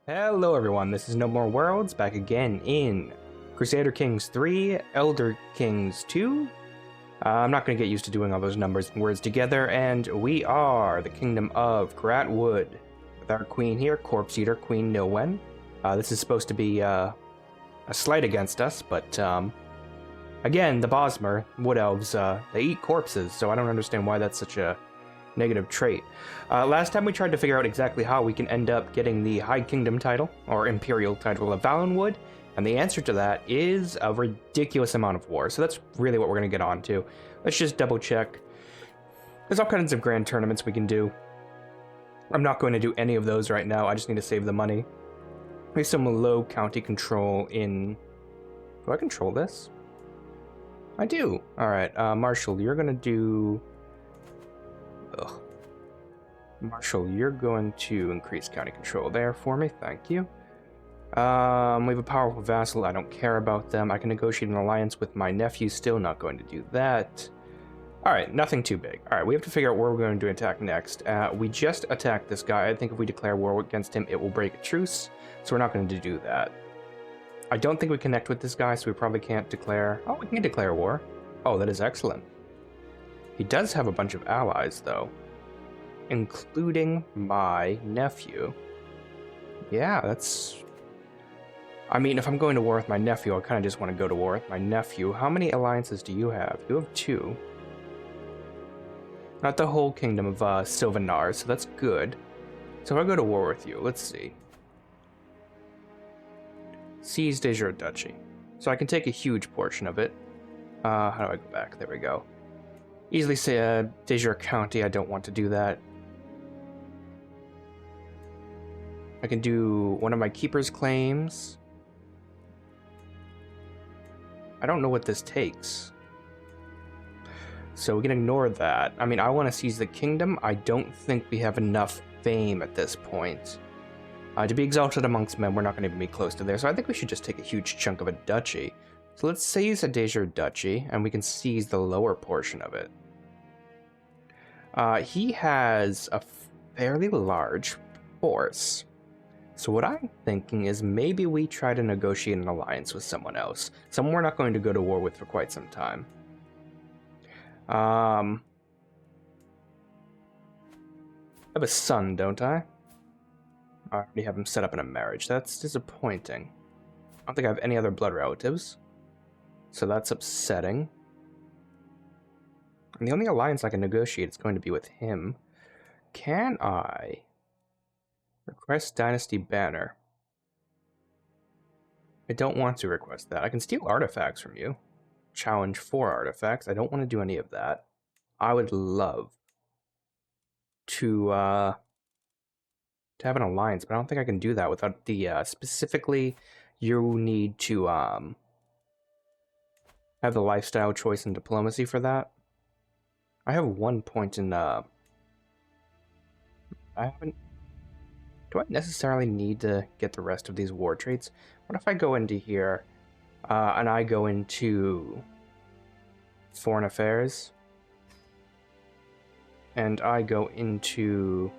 Hello everyone, this is NoMoreWorlds back again in Crusader Kings 3, Elder Kings 2. I'm not going to get used to doing all those numbers and words together, and we are the Kingdom of Wood with our queen here, Corpse Eater, Queen Nilwen. This is supposed to be a slight against us, but again, the Bosmer, Wood Elves, they eat corpses, so I don't understand why that's such a negative trait. Last time we tried to figure out exactly how we can end up getting the High Kingdom title, or Imperial title of Valenwood, and the answer to that is a ridiculous amount of war, so that's really what we're going to get on to. Let's just double check. There's all kinds of grand tournaments we can do. I'm not going to do any of those right now, I just need to save the money. There's some low county control in... Do I control this? I do! Alright, Marshall, you're going to do... Ugh. Marshall, you're going to increase county control there for me, thank you. We have a powerful vassal, I don't care about them. I can negotiate an alliance with my nephew, still not going to do that. Alright, nothing too big. Alright, we have to figure out where we're going to attack next. We just attacked this guy. I think if we declare war against him, it will break a truce, so we're not going to do that. I don't think we connect with this guy, so we probably can't declare... Oh, we can declare war. Oh, that is excellent. He does have a bunch of allies, though, including my nephew. Yeah, that's... I mean, if I'm going to war with my nephew, I kind of just want to go to war with my nephew. How many alliances do you have? You have 2. Not the whole kingdom of Sylvanar, so that's good. So if I go to war with you, let's see. Seize de Jure Duchy. So I can take a huge portion of it. How do I go back? There we go. Easily say de Jure County, I don't want to do that. I can do one of my keeper's claims. I don't know what this takes. So we can ignore that. I mean, I want to seize the kingdom. I don't think we have enough fame at this point. To be exalted amongst men, we're not going to even be close to there. So I think we should just take a huge chunk of a duchy. So let's seize a de Jure Duchy, and we can seize the lower portion of it. He has a fairly large force. So what I'm thinking is maybe we try to negotiate an alliance with someone else. Someone we're not going to go to war with for quite some time. I have a son, don't I? I already have him set up in a marriage. That's disappointing. I don't think I have any other blood relatives. So that's upsetting. And the only alliance I can negotiate is going to be with him. Can I request Dynasty Banner? I don't want to request that. I can steal artifacts from you. Challenge 4 artifacts. I don't want to do any of that. I would love to have an alliance, but I don't think I can do that without the specifically you need to have the lifestyle choice and diplomacy for that. I have 1 point in I haven't... Do I necessarily need to get the rest of these war traits? What if I go into here and I go into Foreign Affairs and I go into...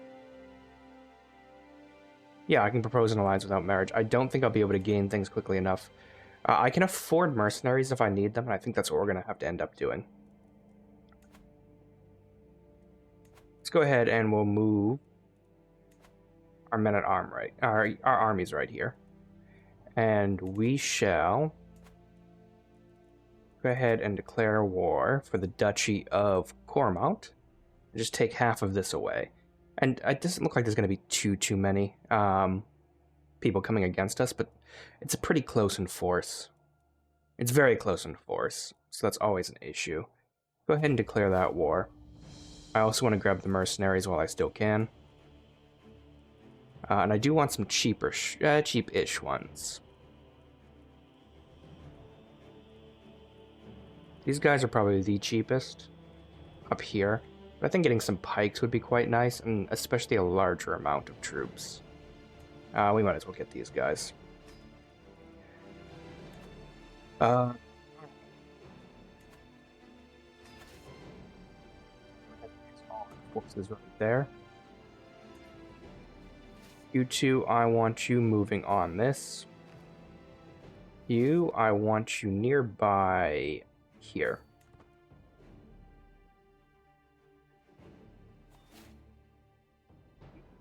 Yeah, I can propose an alliance without marriage. I don't think I'll be able to gain things quickly enough. I can afford mercenaries if I need them, and I think that's what we're going to have to end up doing. Let's go ahead and we'll move our men-at-arms right, our armies right here. And we shall go ahead and declare war for the Duchy of Cormount. Just take half of this away. And it doesn't look like there's going to be too many people coming against us, but it's pretty close in force. It's very close in force, so that's always an issue. Go ahead and declare that war. I also want to grab the mercenaries while I still can. And I do want some cheap-ish ones. These guys are probably the cheapest up here. But I think getting some pikes would be quite nice, and especially a larger amount of troops. We might as well get these guys. Forces right there. You two, I want you moving on this. You, I want you nearby here.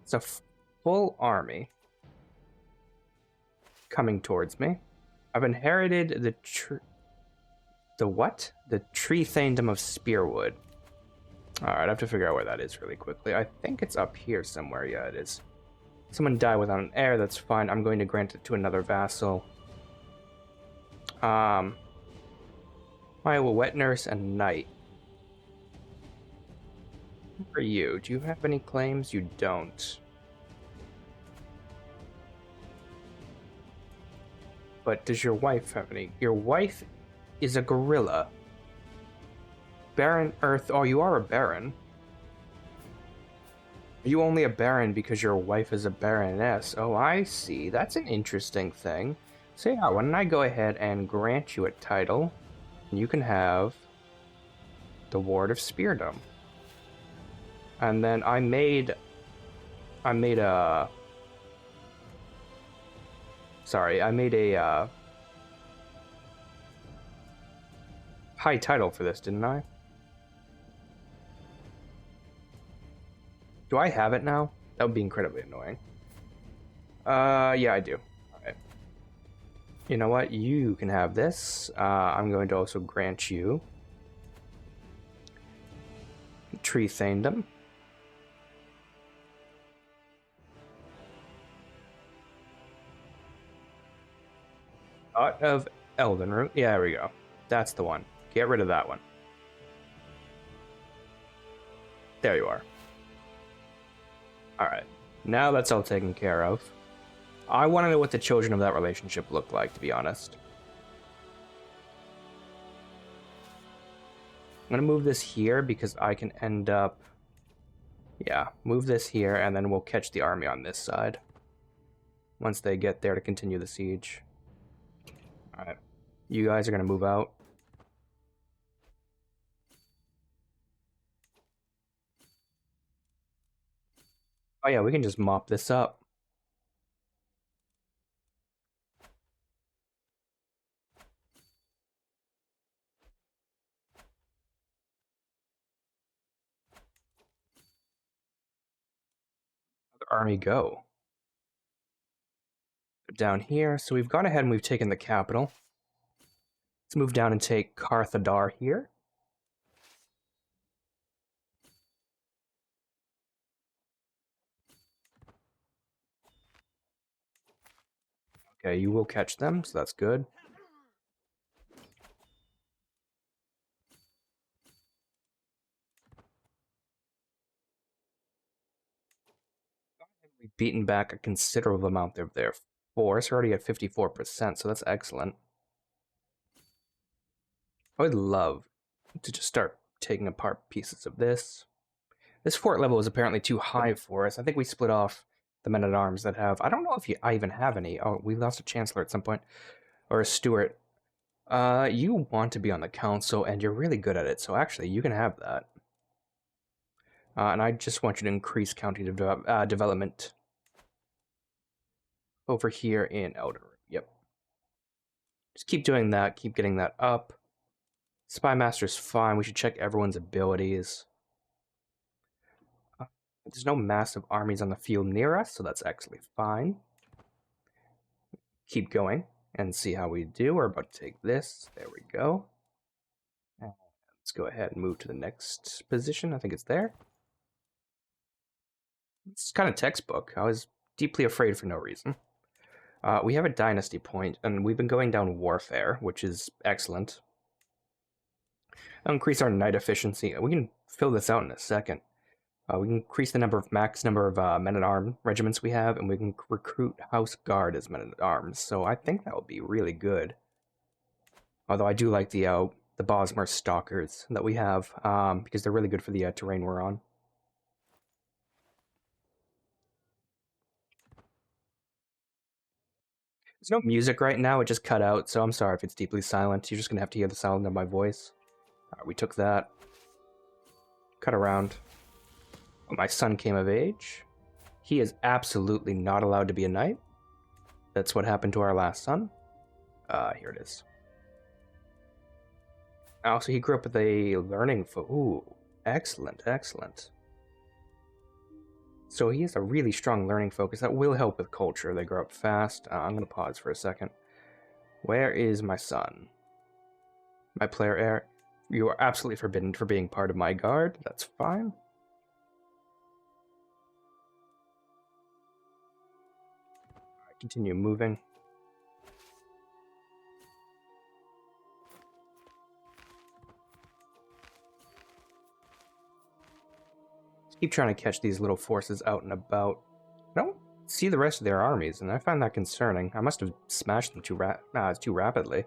It's a full army coming towards me. I've inherited the what? The Tree Thaindom of Spearwood. Alright, I have to figure out where that is really quickly. I think it's up here somewhere. Yeah, it is. Someone died without an heir, that's fine. I'm going to grant it to another vassal. My wet nurse and knight. For you, do you have any claims? You don't. But does your wife have any? Your wife is a gorilla. Baron Earth. Oh, you are a baron. Are you only a baron because your wife is a baroness? Oh, I see. That's an interesting thing. So yeah, why don't I go ahead and grant you a title, and you can have the Ward of Speardom. And then I made a high title for this, didn't I? Do I have it now? That would be incredibly annoying. Yeah, I do. Alright. You know what? You can have this. I'm going to also grant you Tree Thaindom. Thought of Elven Root. Yeah, there we go. That's the one. Get rid of that one. There you are. Alright. Now that's all taken care of. I want to know what the children of that relationship look like, to be honest. I'm going to move this here because I can end up... Yeah, move this here, and then we'll catch the army on this side. Once they get there to continue the siege. Alright. You guys are going to move out. Oh yeah, we can just mop this up. Where'd the army go? Down here. So we've gone ahead and we've taken the capital. Let's move down and take Carthadar here. Okay, you will catch them, so that's good. We've beaten back a considerable amount of their force. We're already at 54%, so that's excellent. I would love to just start taking apart pieces of this. This fort level is apparently too high for us. I think we split off the men-at-arms that have... I don't know if I even have any. Oh, we lost a chancellor at some point. Or a steward. You want to be on the council, and you're really good at it, so actually, you can have that. And I just want you to increase county development over here in Elder. Yep. Just keep doing that. Keep getting that up. Spy Master's fine. We should check everyone's abilities. There's no massive armies on the field near us, so that's actually fine. Keep going and see how we do. We're about to take this. There we go. And let's go ahead and move to the next position. I think it's there. It's kind of textbook. I was deeply afraid for no reason. We have a dynasty point, and we've been going down warfare, which is excellent. I'll increase our knight efficiency. We can fill this out in a second. We can increase the max number of men-at-arms regiments we have, and we can recruit House Guard as men-at-arms. So I think that would be really good. Although I do like the Bosmer stalkers that we have, because they're really good for the terrain we're on. There's no music right now, it just cut out, so I'm sorry if it's deeply silent. You're just gonna have to hear the sound of my voice. We took that. Cut around. My son came of age. he is absolutely not allowed to be a knight. That's what happened to our last son. Here it is. Also, he grew up with a learning Ooh, excellent, excellent. So he has a really strong learning focus that will help with culture. They grow up fast. I'm going to pause for a second. Where is my son? My player heir. You are absolutely forbidden for being part of my guard. That's fine. Continue moving. Keep trying to catch these little forces out and about. I don't see the rest of their armies, and I find that concerning. I must have smashed them too rapidly.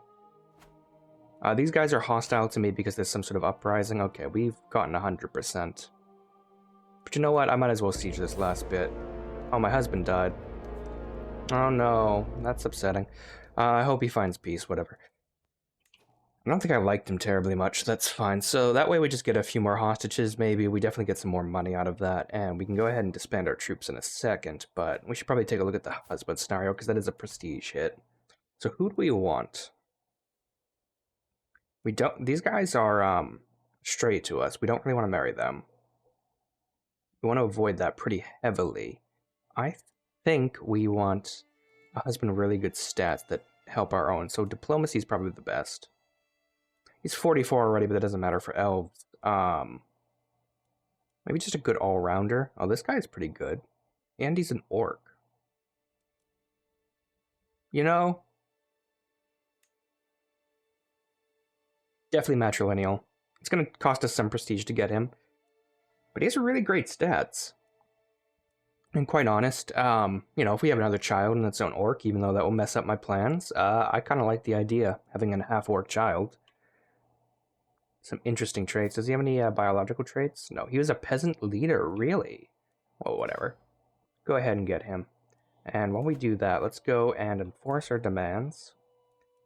These guys are hostile to me because there's some sort of uprising. Okay, we've gotten 100%. But you know what? I might as well siege this last bit. Oh, my husband died. Oh no, that's upsetting. I hope he finds peace, whatever. I don't think I liked him terribly much, that's fine. So that way we just get a few more hostages, maybe. We definitely get some more money out of that, and we can go ahead and disband our troops in a second, but we should probably take a look at the husband scenario, because that is a prestige hit. So who do we want? We don't... These guys are, straight to us. We don't really want to marry them. We want to avoid that pretty heavily. I think we want a husband with really good stats that help our own, so diplomacy is probably the best. He's 44 already, but that doesn't matter for elves. Maybe just a good all-rounder. Oh, this guy is pretty good. And he's an orc. You know? Definitely matrilineal. It's going to cost us some prestige to get him. But he has really great stats. And quite honest, you know, if we have another child and it's an orc, even though that will mess up my plans, I kind of like the idea, having a half-orc child. Some interesting traits. Does he have any biological traits? No, he was a peasant leader, really? Well, whatever. Go ahead and get him. And while we do that, let's go and enforce our demands.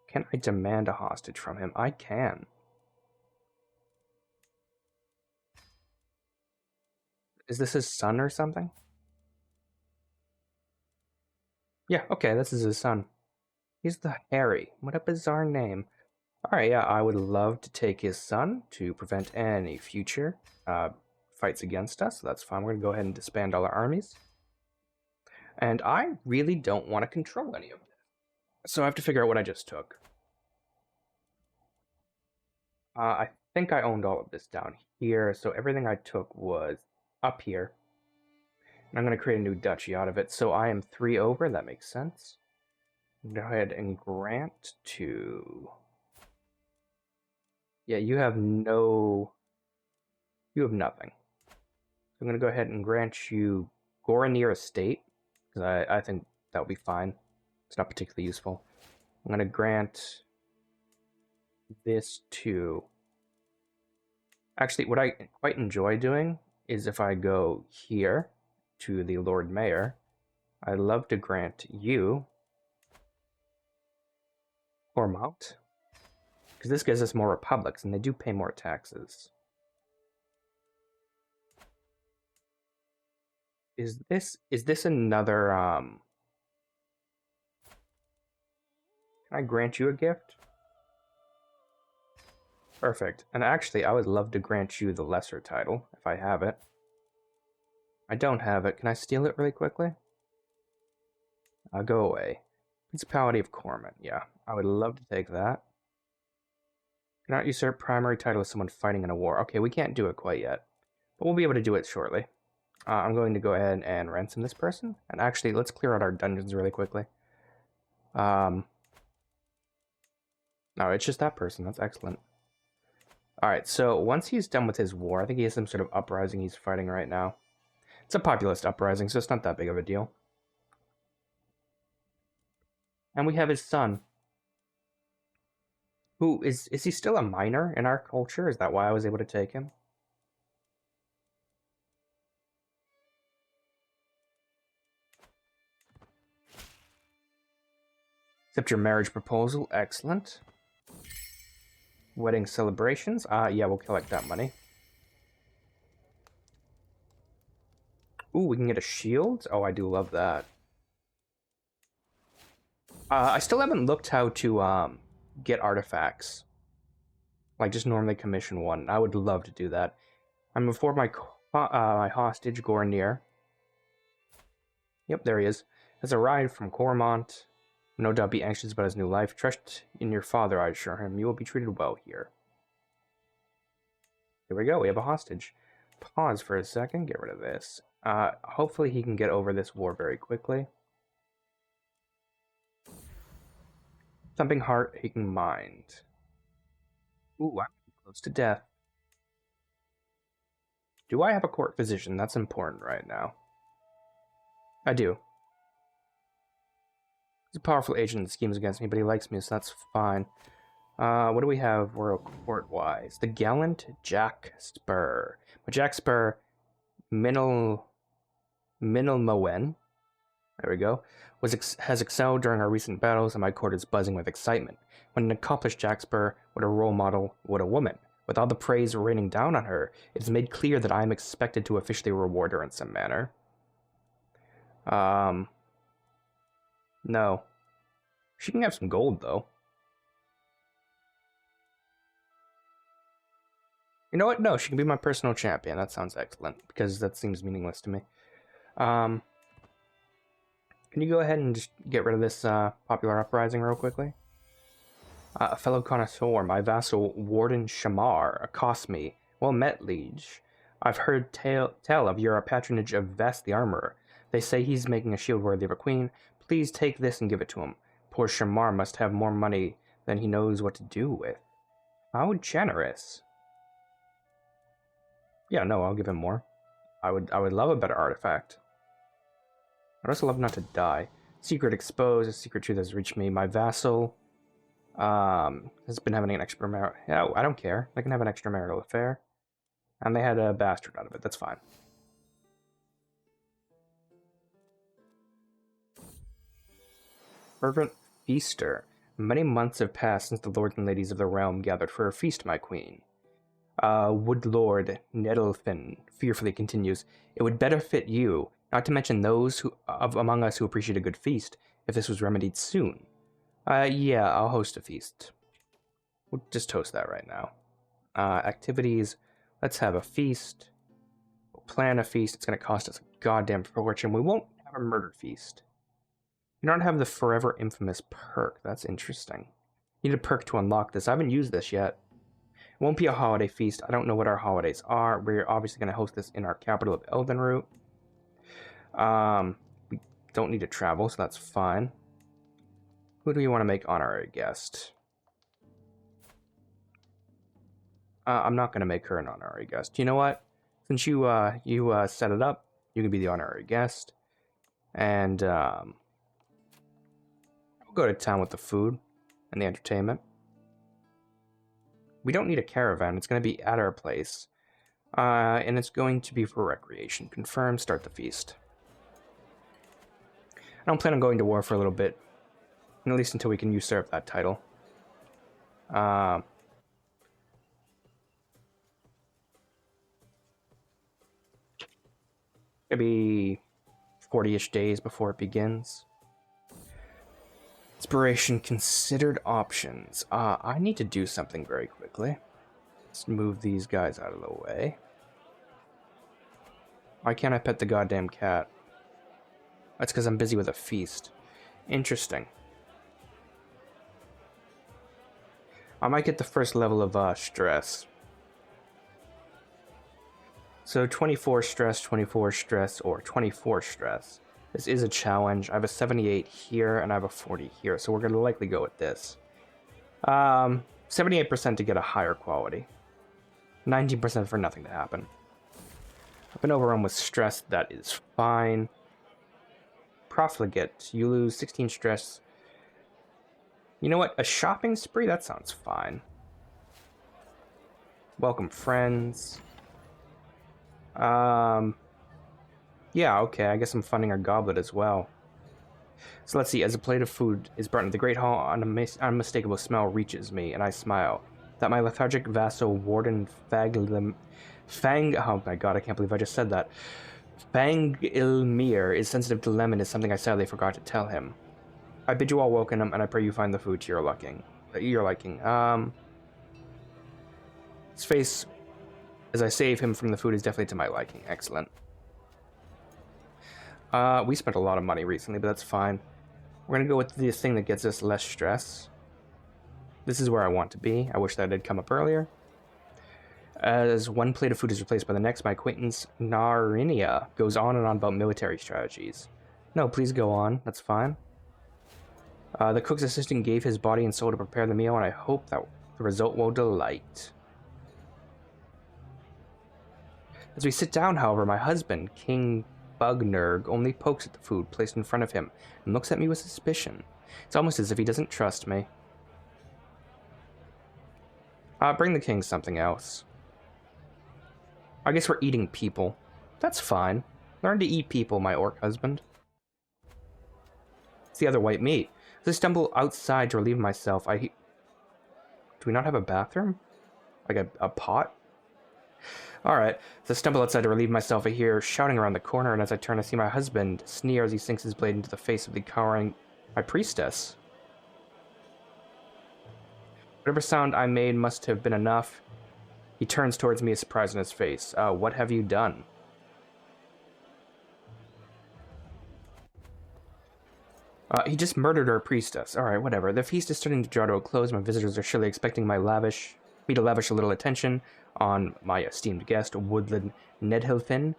Can I demand a hostage from him? I can. Is this his son or something? Yeah, okay, this is his son. He's the Harry. What a bizarre name. Alright, yeah, I would love to take his son to prevent any future fights against us. So that's fine. We're going to go ahead and disband all our armies. And I really don't want to control any of this. So I have to figure out what I just took. I think I owned all of this down here. So everything I took was up here. And I'm going to create a new duchy out of it. So I am 3 over. That makes sense. Go ahead and grant to... Yeah, you have no... You have nothing. So I'm going to go ahead and grant you Goranir Estate, because I think that will be fine. It's not particularly useful. I'm going to grant this to... Actually, what I quite enjoy doing is if I go here to the Lord Mayor, I'd love to grant you Hormount, because this gives us more republics, and they do pay more taxes. Is this another, Can I grant you a gift? Perfect. And actually, I would love to grant you the lesser title, if I have it. I don't have it. Can I steal it really quickly? I'll go away. Principality of Corman. Yeah, I would love to take that. Cannot usurp primary title of someone fighting in a war. Okay, we can't do it quite yet. But we'll be able to do it shortly. I'm going to go ahead and ransom this person. And actually, let's clear out our dungeons really quickly. No, it's just that person. That's excellent. Alright, so once he's done with his war, I think he has some sort of uprising he's fighting right now. It's a populist uprising, so it's not that big of a deal. And we have his son. Who is he still a minor in our culture? Is that why I was able to take him? Accept your marriage proposal. Excellent. Wedding celebrations. Yeah, we'll collect that money. Ooh, we can get a shield? Oh, I do love that. I still haven't looked how to get artifacts. Like, just normally commission one. I would love to do that. I'm before my hostage, Gornir. Yep, there he is. Has arrived from Cormont. No doubt be anxious about his new life. Trust in your father, I assure him. You will be treated well here. Here we go, we have a hostage. Pause for a second, get rid of this. Hopefully he can get over this war very quickly. Thumping heart, aching mind. Ooh, I'm close to death. Do I have a court physician? That's important right now. I do. He's a powerful agent that schemes against me, but he likes me, so that's fine. What do we have royal court-wise? The gallant Jack Spur. But Jack Spur, Minil Moen, there we go, has excelled during our recent battles, and my court is buzzing with excitement. When an accomplished Jack Spur, what a role model, what a woman. With all the praise raining down on her, it is made clear that I am expected to officially reward her in some manner. No. She can have some gold, though. You know what? No, she can be my personal champion. That sounds excellent, because that seems meaningless to me. Can you go ahead and just get rid of this popular uprising real quickly? A fellow connoisseur, my vassal Warden Shamar, accosts me. Well met, liege. I've heard tell of your patronage of Vest the Armorer. They say he's making a shield worthy of a queen. Please take this and give it to him. Poor Shamar must have more money than he knows what to do with. How generous. Yeah, no, I'll give him more. I would love a better artifact. I'd also love not to die. Secret exposed, a secret truth has reached me. My vassal has been having an extramarital... Oh, I don't care. They can have an extramarital affair. And they had a bastard out of it. That's fine. Fervent feaster. Many months have passed since the lords and ladies of the realm gathered for a feast, my queen. Wood Lord Nedelfin fearfully continues, it would better fit you, not to mention those among us who appreciate a good feast, if this was remedied soon. Yeah, I'll host a feast. We'll just host that right now. Activities, let's have a feast. We'll plan a feast, it's gonna cost us a goddamn fortune. We won't have a murder feast. You don't have the forever infamous perk, that's interesting. You need a perk to unlock this, I haven't used this yet. It won't be a holiday feast. I don't know what our holidays are. We're obviously going to host this in our capital of Elvenroot. We don't need to travel, so that's fine. Who do we want to make honorary guest? I'm not going to make her an honorary guest. You know what? Since you set it up, you can be the honorary guest. And I'll go to town with the food and the entertainment. We don't need a caravan, it's going to be at our place. And it's going to be for recreation. Confirm, start the feast. I don't plan on going to war for a little bit. At least until we can usurp that title. Maybe 40-ish days before it begins. Inspiration considered options. I need to do something very quickly. Let's move these guys out of the way. Why can't I pet the goddamn cat? That's because I'm busy with a feast. Interesting. I might get the first level of stress. So 24 stress, or 24 stress. This is a challenge. I have a 78 here, and I have a 40 here, so we're going to likely go with this. 78% to get a higher quality. 19% for nothing to happen. I've been overrun with stress. That is fine. Profligate. You lose 16 stress. You know what? A shopping spree? That sounds fine. Welcome, friends. Yeah, okay, I guess I'm funding our goblet as well. So let's see, as a plate of food is brought into the Great Hall, an unmistakable smell reaches me, and I smile. That my lethargic vassal, Warden oh my god, I can't believe I just said that. Bang Ilmir is sensitive to lemon is something I sadly forgot to tell him. I bid you all welcome, and I pray you find the food to your liking. His face, as I save him from the food, is definitely to my liking. Excellent. We spent a lot of money recently, but that's fine. We're gonna go with this thing that gets us less stress. This is where I want to be. I wish that had come up earlier. As one plate of food is replaced by the next, my acquaintance Narinia goes on and on about military strategies. No, please go on. That's fine. The cook's assistant gave his body and soul to prepare the meal, and I hope that the result will delight. As we sit down, however, my husband, King Bugnerg, only pokes at the food placed in front of him and looks at me with suspicion. It's almost as if he doesn't trust me. Bring the king something else. I guess we're eating people. That's fine. Learn to eat people, my orc husband. It's the other white meat. As I stumble outside to relieve myself, Do we not have a bathroom? Like a pot? Alright, as I stumble outside to relieve myself, I hear shouting around the corner, and as I turn, I see my husband sneer as he sinks his blade into the face of the cowering my priestess. Whatever sound I made must have been enough. He turns towards me, a surprise on his face. What have you done? He just murdered our priestess. Alright, whatever. The feast is starting to draw to a close. My visitors are surely expecting me to lavish a little attention on my esteemed guest, Woodland Nedhilfin.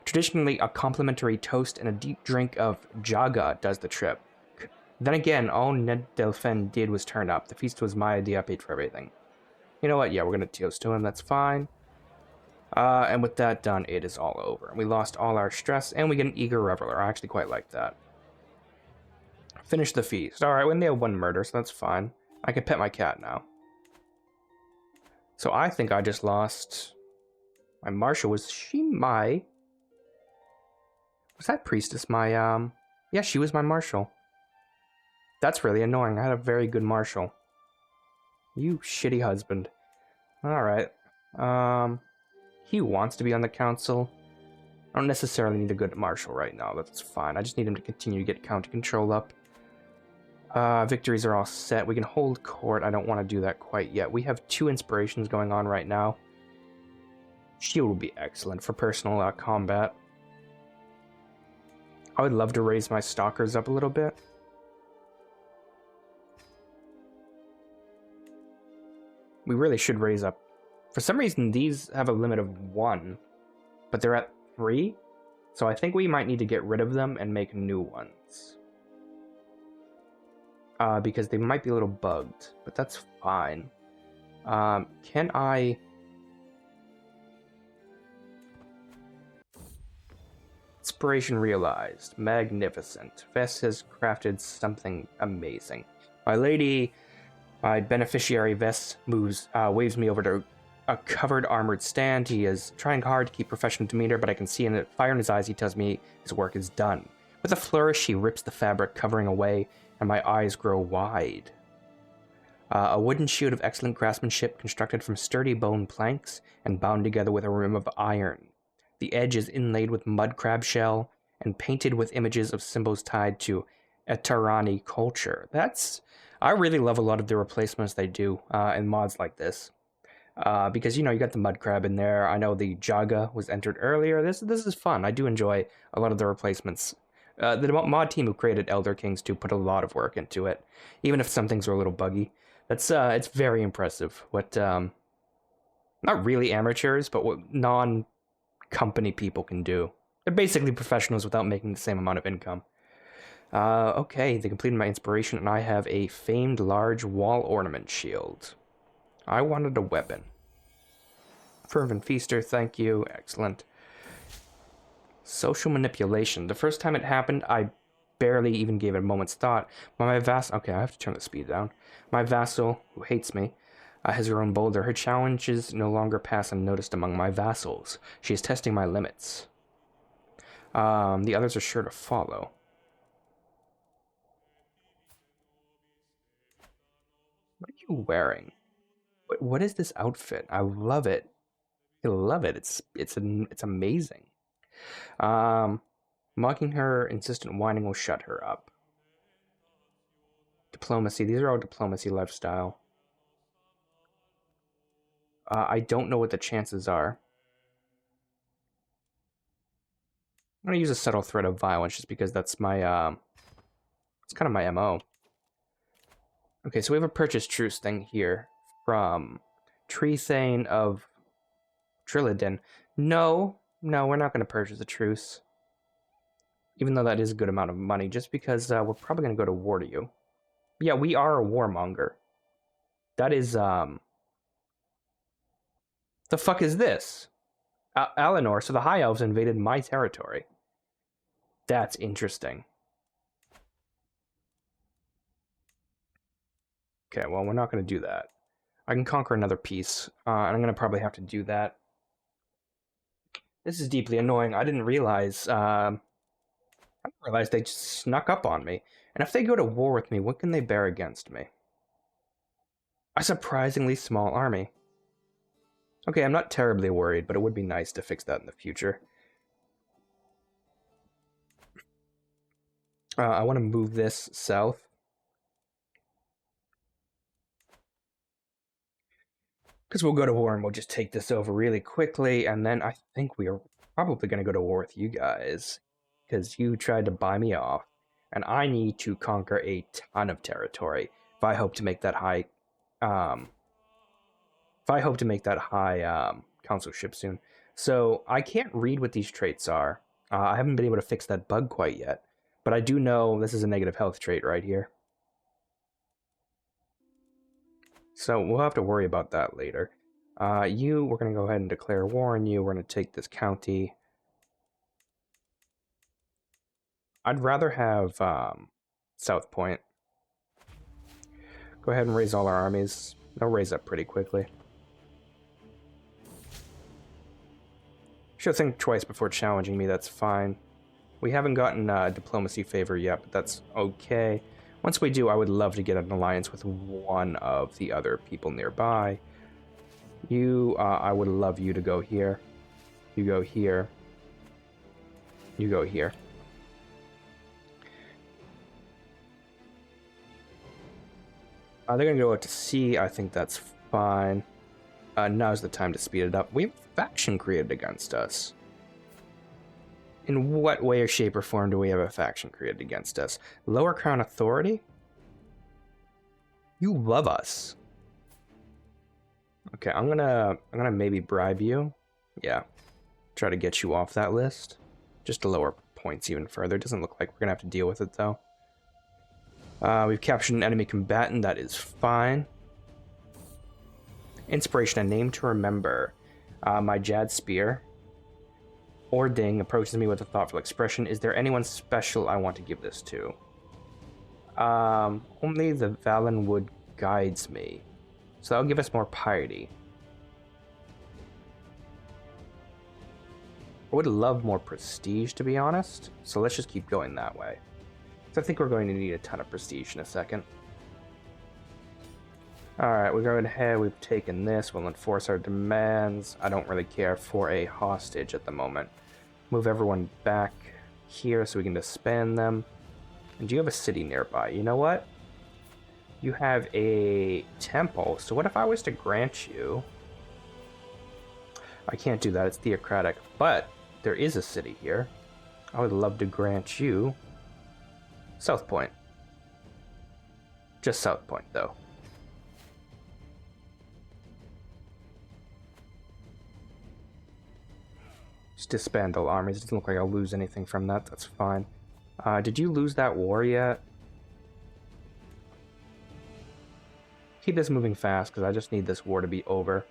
Traditionally, a complimentary toast and a deep drink of Jaga does the trip. Then again, all Nedhilfin did was turn up. The feast was my idea. I paid for everything. You know what? Yeah, we're going to toast to him. That's fine. And with that done, it is all over. We lost all our stress, and we get an eager reveler. I actually quite like that. Finish the feast. Alright, we only have one murder, so that's fine. I can pet my cat now. So I think I just lost my marshal. Was that priestess my, Yeah, she was my marshal. That's really annoying. I had a very good marshal. You shitty husband. Alright. He wants to be on the council. I don't necessarily need a good marshal right now. That's fine. I just need him to continue to get county control up. Victories are all set. We can hold court. I don't want to do that quite yet. We have 2 inspirations going on right now. Shield will be excellent for personal combat. I would love to raise my stalkers up a little bit. We really should raise up. For some reason, these have a limit of 1, but they're at 3. So I think we might need to get rid of them and make new ones. Because they might be a little bugged, but that's fine. Can I... Inspiration realized. Magnificent. Vess has crafted something amazing. My lady, my beneficiary Vess waves me over to a covered armored stand. He is trying hard to keep professional demeanor, but I can see in the fire in his eyes he tells me his work is done. With a flourish, he rips the fabric covering away, and my eyes grow wide. A wooden shield of excellent craftsmanship constructed from sturdy bone planks and bound together with a rim of iron. The edge is inlaid with mud crab shell and painted with images of symbols tied to Etarani culture. I really love a lot of the replacements they do in mods like this. Because, you got the mud crab in there. I know the Jaga was entered earlier. This is fun. I do enjoy a lot of the replacements. The mod team who created Elder Kings 2 put a lot of work into it, even if some things were a little buggy. It's very impressive what not really amateurs, but what non-company people can do. They're basically professionals without making the same amount of income. Okay, they completed my inspiration, and I have a famed large wall ornament shield. I wanted a weapon. Fervent Feaster, thank you. Excellent. Social manipulation. The first time it happened, I barely even gave it a moment's thought. My vassal... Okay, I have to turn the speed down. My vassal, who hates me, has grown bolder. Her challenges no longer pass unnoticed among my vassals. She is testing my limits. The others are sure to follow. What are you wearing? What is this outfit? I love it. I love it. It's amazing. Mocking her insistent whining will shut her up. Diplomacy. These are all diplomacy lifestyle. I don't know what the chances are. I'm going to use a subtle threat of violence just because that's my, it's kind of my MO. Okay, so we have a purchase truce thing here from Trethane of Trillidan. No, we're not going to purchase a truce. Even though that is a good amount of money, just because we're probably going to go to war to you. Yeah, we are a warmonger. That is, the fuck is this? Alinor, so the High Elves invaded my territory. That's interesting. Okay, well, we're not going to do that. I can conquer another piece, and I'm going to probably have to do that. This is deeply annoying. I didn't realize they just snuck up on me. And if they go to war with me, what can they bear against me? A surprisingly small army. Okay, I'm not terribly worried, but it would be nice to fix that in the future. I want to move this south. Because we'll go to war and we'll just take this over really quickly, and then I think we are probably going to go to war with you guys. Because you tried to buy me off, and I need to conquer a ton of territory if I hope to make that high, consulship soon. So I can't read what these traits are. I haven't been able to fix that bug quite yet, but I do know this is a negative health trait right here. So we'll have to worry about that later. We're going to go ahead and declare war on you. We're going to take this county. I'd rather have South Point. Go ahead and raise all our armies. They'll raise up pretty quickly. Should think twice before challenging me, that's fine. We haven't gotten diplomacy favor yet, but that's okay. Once we do, I would love to get an alliance with one of the other people nearby. I would love you to go here. You go here. You go here. They're going to go out to sea. I think that's fine. Now's the time to speed it up. We have a faction created against us. In what way or shape or form do we have a faction created against us? Lower Crown Authority? You love us. Okay, I'm gonna maybe bribe you. Yeah. Try to get you off that list. Just to lower points even further. Doesn't look like we're gonna have to deal with it though. We've captured an enemy combatant, that is fine. Inspiration, a name to remember. My Jad Spear. Ording approaches me with a thoughtful expression. Is there anyone special I want to give this to? Only the Valenwood guides me. So that'll give us more piety. I would love more prestige, to be honest. So let's just keep going that way. So I think we're going to need a ton of prestige in a second. Alright, we're going ahead, we've taken this, we'll enforce our demands. I don't really care for a hostage at the moment. Move everyone back here so we can disband them. And do you have a city nearby? You know what? You have a temple, so what if I was to grant you... I can't do that, it's theocratic, but there is a city here. I would love to grant you South Point. Just South Point, though. Just disband all armies. It doesn't look like I'll lose anything from that. That's fine. Did you lose that war yet? Keep this moving fast, because I just need this war to be over.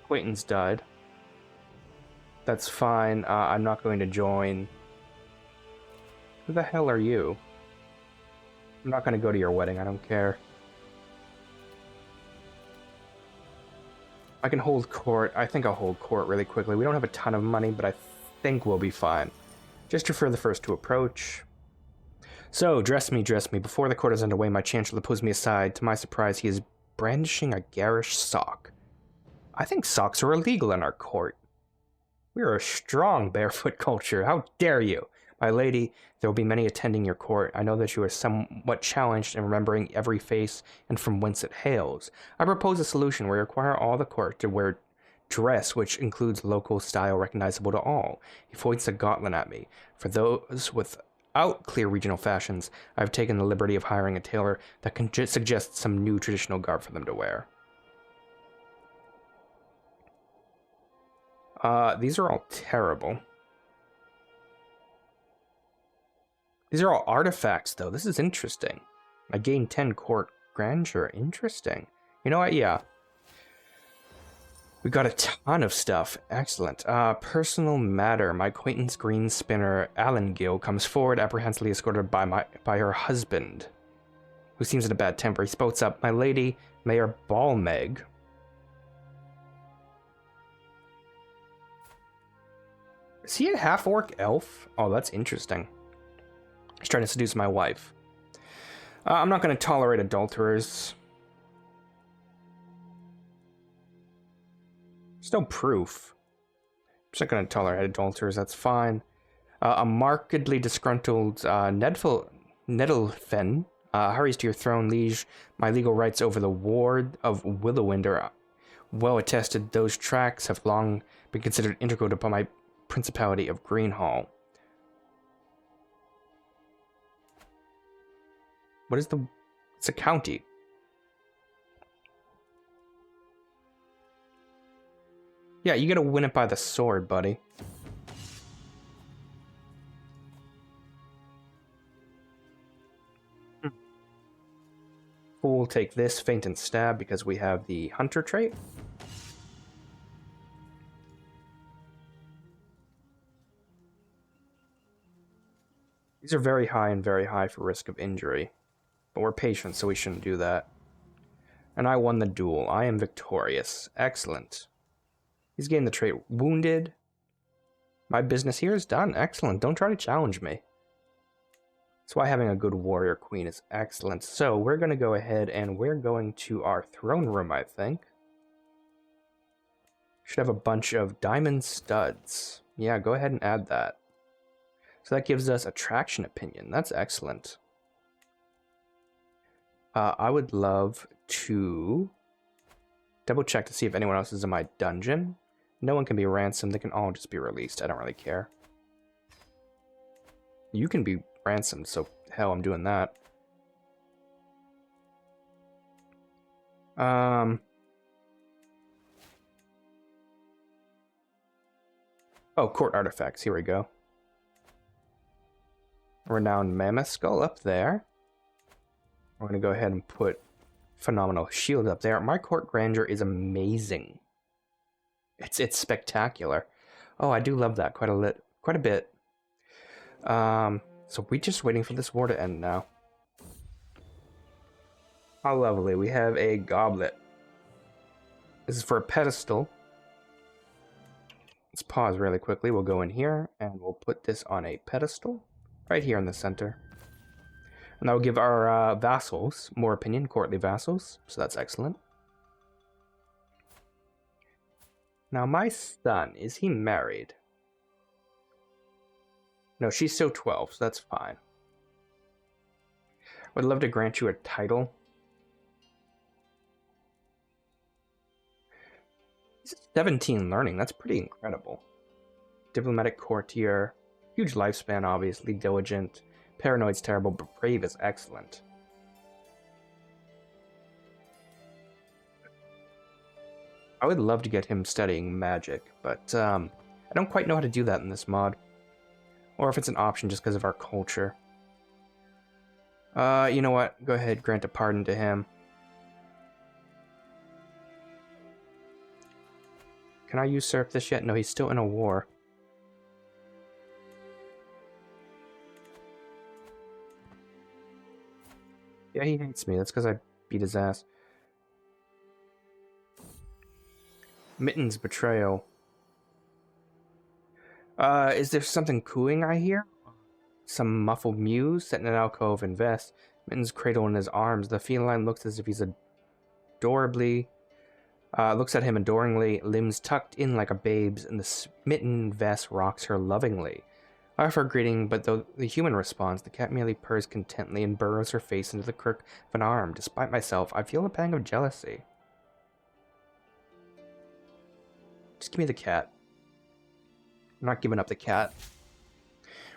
Acquaintance died. That's fine. I'm not going to join. Who the hell are you? I'm not going to go to your wedding. I don't care. I can hold court. I think I'll hold court really quickly. We don't have a ton of money, but I think we'll be fine. Just refer the first to approach. So, dress me. Before the court is underway, my chancellor pulls me aside. To my surprise, he is brandishing a garish sock. I think socks are illegal in our court. We are a strong barefoot culture. How dare you? My lady, there will be many attending your court. I know that you are somewhat challenged in remembering every face and from whence it hails. I propose a solution where you require all the court to wear dress which includes local style recognizable to all. He points a gauntlet at me. For those without clear regional fashions, I have taken the liberty of hiring a tailor that can suggest some new traditional garb for them to wear. These are all terrible. These are all artifacts, though. This is interesting. I gained 10 court grandeur. Interesting. You know what? Yeah. We got a ton of stuff. Excellent. Personal matter. My acquaintance green spinner Alan Gill comes forward, apprehensively escorted by her husband, who seems in a bad temper. He spouts up, "My lady, Mayor Balmeg." Is he a half-orc elf? Oh, that's interesting. He's trying to seduce my wife. I'm not going to tolerate adulterers. There's no proof. I'm just not going to tolerate adulterers, that's fine. A markedly disgruntled Nedelfen hurries to your throne, liege. My legal rights over the ward of Willowwind are well attested. Those tracts have long been considered integral to my Principality of Greenhall. What is the... It's a county. Yeah, you gotta win it by the sword, buddy. We'll take this, feint and stab, because we have the hunter trait. These are very high and very high for risk of injury. But we're patient, so we shouldn't do that. And I won the duel. I am victorious. Excellent. He's gained the trait wounded. My business here is done. Excellent. Don't try to challenge me. That's why having a good warrior queen is excellent. So we're going to go ahead and we're going to our throne room, I think. Should have a bunch of diamond studs. Yeah, go ahead and add that. So that gives us attraction opinion. That's excellent. I would love to double check to see if anyone else is in my dungeon. No one can be ransomed. They can all just be released. I don't really care. You can be ransomed, so hell, I'm doing that. Oh, court artifacts. Here we go. Renowned mammoth skull up there. We're going to go ahead and put phenomenal shield up there. My court grandeur is amazing. It's spectacular. Oh, I do love that quite a bit. So we're just waiting for this war to end now. How lovely. We have a goblet. This is for a pedestal. Let's pause really quickly. We'll go in here and we'll put this on a pedestal right here in the center. And that will give our vassals more opinion, courtly vassals. So that's excellent. Now, my son, is he married? No, she's still 12, so that's fine. Would love to grant you a title. He's 17 learning, that's pretty incredible. Diplomatic courtier, huge lifespan, obviously, diligent. Paranoid's terrible, but brave is excellent. I would love to get him studying magic, but I don't quite know how to do that in this mod. Or if it's an option just because of our culture. You know what? Go ahead, grant a pardon to him. Can I usurp this yet? No, he's still in a war. Yeah, he hates me. That's because I beat his ass. Mitten's betrayal. Is there something cooing I hear? Some muffled mews set in an alcove and vest. Mitten's cradle in his arms. The feline looks as if he's adorably. Looks at him adoringly, limbs tucked in like a babe's, and the smitten vest rocks her lovingly. I offer a greeting, but though the human responds, the cat merely purrs contently and burrows her face into the crook of an arm. Despite myself, I feel a pang of jealousy. Just give me the cat. I'm not giving up the cat.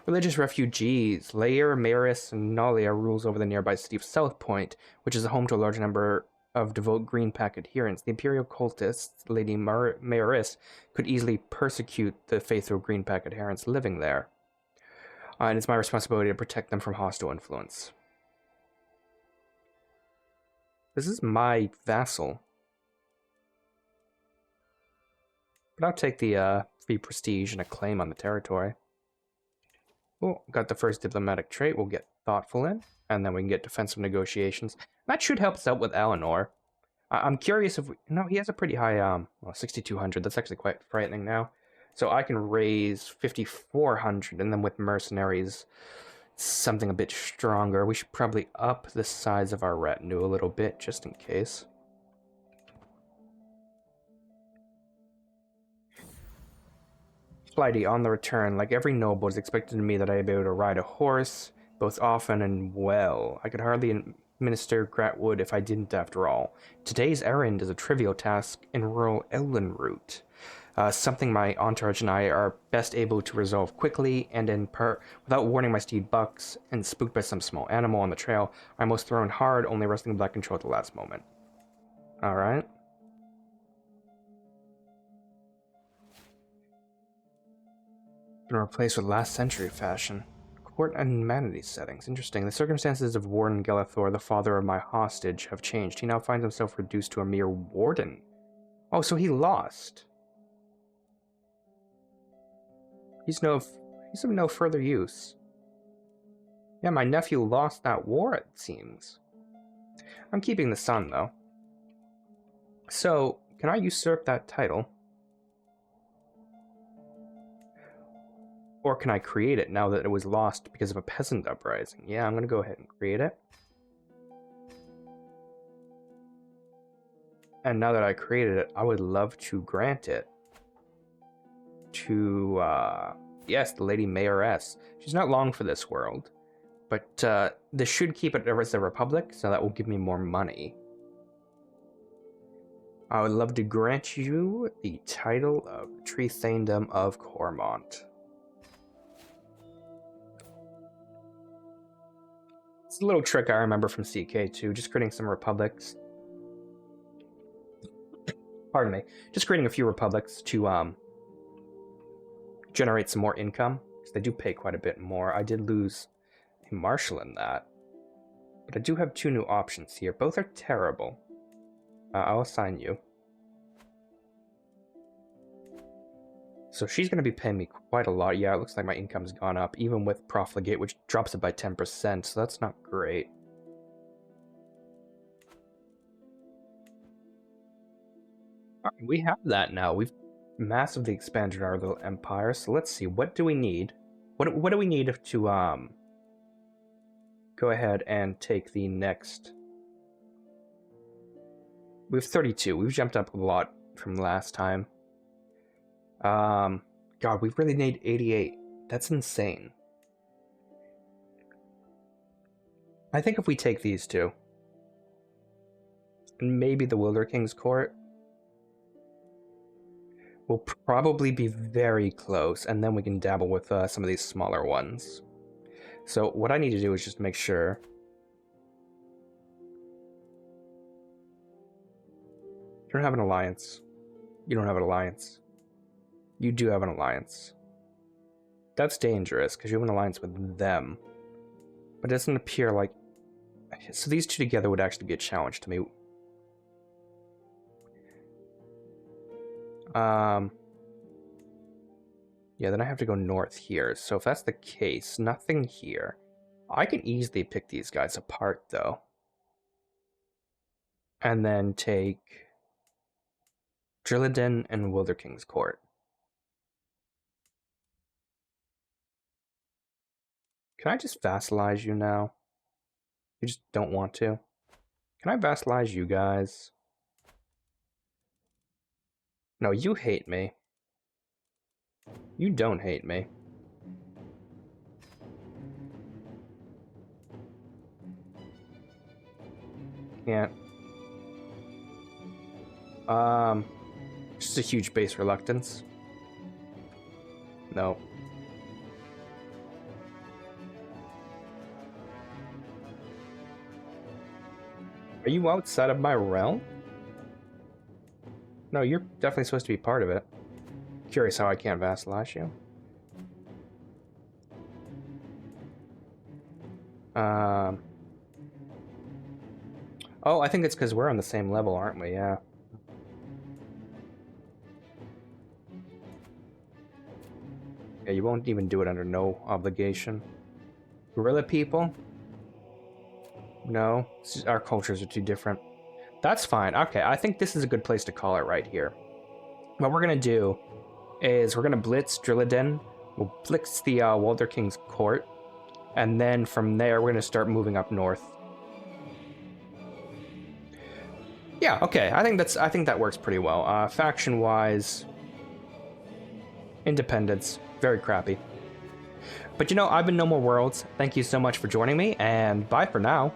Religious refugees. Lair, Maris, and Nalia rules over the nearby city of South Point, which is home to a large number of devout Green Pack adherents. The Imperial cultists, Lady Maris, could easily persecute the faithful Green Pack adherents living there. And it's my responsibility to protect them from hostile influence. This is my vassal. But I'll take the free prestige and a claim on the territory. Oh, got the first diplomatic trait. We'll get thoughtful in, and then we can get defensive negotiations. That should help us out with Eleanor. I'm curious if we... No, he has a pretty high, well, 6,200. That's actually quite frightening now. So I can raise 5,400, and then with mercenaries, something a bit stronger. We should probably up the size of our retinue a little bit, just in case. Flighty, on the return, like every noble, is expected of me that I be able to ride a horse, both often and well. I could hardly administer Gratwood if I didn't, after all. Today's errand is a trivial task in rural Ellenroot. Something my entourage and I are best able to resolve quickly, and in part without warning my steed bucks and spooked by some small animal on the trail. I'm most thrown hard, only wrestling black control at the last moment. Alright. Been replaced with last century fashion. Court and humanities settings. Interesting. The circumstances of Warden Gelethor, the father of my hostage, have changed. He now finds himself reduced to a mere warden. Oh, so he lost. He's of no further use. Yeah, my nephew lost that war, it seems. I'm keeping the son, though. So, can I usurp that title? Or can I create it now that it was lost because of a peasant uprising? Yeah, I'm gonna go ahead and create it. And now that I created it, I would love to grant it to, yes, the Lady Mayoress. She's not long for this world, but this should keep it as a republic, so that will give me more money. I would love to grant you the title of Tree Thaindom of Cormont. It's a little trick I remember from CK2, just creating some republics. Pardon me. Just creating a few republics to generate some more income, because they do pay quite a bit more. I did lose a marshal in that, but I do have two new options here. Both are terrible. I'll assign you. So she's going to be paying me quite a lot. Yeah, it looks like my income's gone up, even with Profligate, which drops it by 10%, so that's not great. Alright, we have that now. We've massively expanded our little empire, so let's see, what do we need? What do we need to, go ahead and take the next... We have 32. We've jumped up a lot from last time. God, we really need 88. That's insane. I think if we take these two, and maybe the Wilder King's Court, we'll probably be very close, and then we can dabble with some of these smaller ones. So what I need to do is just make sure... You don't have an alliance. You don't have an alliance. You do have an alliance. That's dangerous, because you have an alliance with them. But it doesn't appear like... So these two together would actually be a challenge to me. Yeah, then I have to go north here. So if that's the case, nothing here. I can easily pick these guys apart, though. And then take Drilliden and Wilder King's Court. Can I just vassalize you now? You just don't want to? Can I vassalize you guys? No, you hate me. You don't hate me. Can't. Just a huge base reluctance. No. Are you outside of my realm? No, you're definitely supposed to be part of it. Curious how I can't vassalize you. Oh, I think it's because we're on the same level, aren't we? Yeah. Yeah, you won't even do it under no obligation. Gorilla people? No, our cultures are too different. That's fine. Okay, I think this is a good place to call it right here. What we're gonna do is we're gonna blitz Drilladin. We'll blitz the Walder King's court, and then from there we're gonna start moving up north. Yeah, okay. I think that works pretty well. Faction-wise, independence, very crappy. But you know, I've been NoMoreWorlds. Thank you so much for joining me, and bye for now.